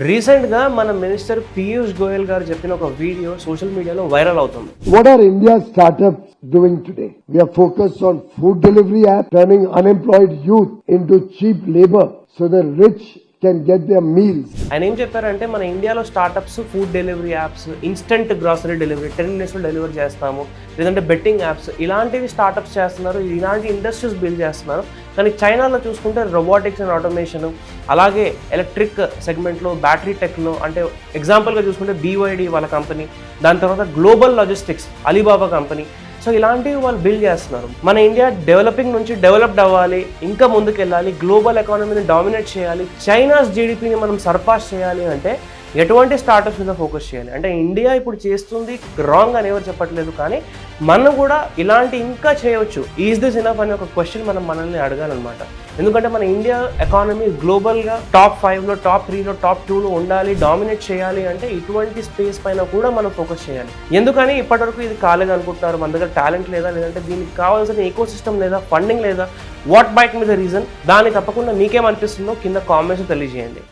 రీసెంట్గా మన మినిస్టర్ పీయూష్ గోయల్ గారు చెప్పిన ఒక వీడియో సోషల్ మీడియాలో వైరల్ అవుతుంది. What are India's startups doing today? We are focused on food delivery app, turning unemployed youth into cheap labor so the rich can get their meals. ఆయన ఏం చెప్పారంటే మన ఇండియాలో startups food delivery apps, instant grocery delivery 10 minutesలో delivery చేస్తాము, లేదంటే betting apps, ఇలాంటివి startups చేస్తున్నారు, ఇలాంటి ఇండస్ట్రీస్ బిల్డ్ చేస్తున్నారు. కానీ చైనాలో చూసుకుంటే రోబోటిక్స్ అండ్ ఆటోమేషన్, అలాగే ఎలక్ట్రిక్ సెగ్మెంట్లో బ్యాటరీ టెక్లో, అంటే ఎగ్జాంపుల్గా చూసుకుంటే BYD వాళ్ళ కంపెనీ, దాని తర్వాత global logistics Alibaba company. So ఇలాంటివి వాళ్ళు బిల్డ్ చేస్తున్నారు. మన ఇండియా డెవలపింగ్ నుంచి డెవలప్డ్ అవ్వాలి, ఇంకా ముందుకు వెళ్ళాలి, గ్లోబల్ ఎకానమీని డామినేట్ చేయాలి, చైనాస్ జీడిపిని మనం సర్పాస్ చేయాలి అంటే ఎటువంటి స్టార్టప్స్ మీద ఫోకస్ చేయాలి. అంటే ఇండియా ఇప్పుడు చేస్తుంది రాంగ్ అని ఎవరు చెప్పట్లేదు, కానీ మనం కూడా ఇలాంటి ఇంకా చేయవచ్చు. ఈజ్ దిస్ ఇనఫ్ అనే ఒక క్వశ్చన్ మనం మనల్ని అడగాలన్నమాట. ఎందుకంటే మన ఇండియా ఎకానమీ గ్లోబల్గా టాప్ 5లో, టాప్ 3లో, టాప్ 2లో ఉండాలి, డామినేట్ చేయాలి అంటే ఇటువంటి స్పేస్ పైన కూడా మనం ఫోకస్ చేయాలి. ఎందుకని ఇప్పటివరకు ఇది కాలేదు అనుకుంటున్నారు? మన దగ్గర టాలెంట్ లేదా, లేదంటే దీనికి కావాల్సిన ఈకో సిస్టమ్ లేదా, ఫండింగ్ లేదా, వాట్ బైక్ మీద రీజన్? దాన్ని తప్పకుండా మీకేమనిపిస్తుందో కింద కామెంట్స్ తెలియజేయండి.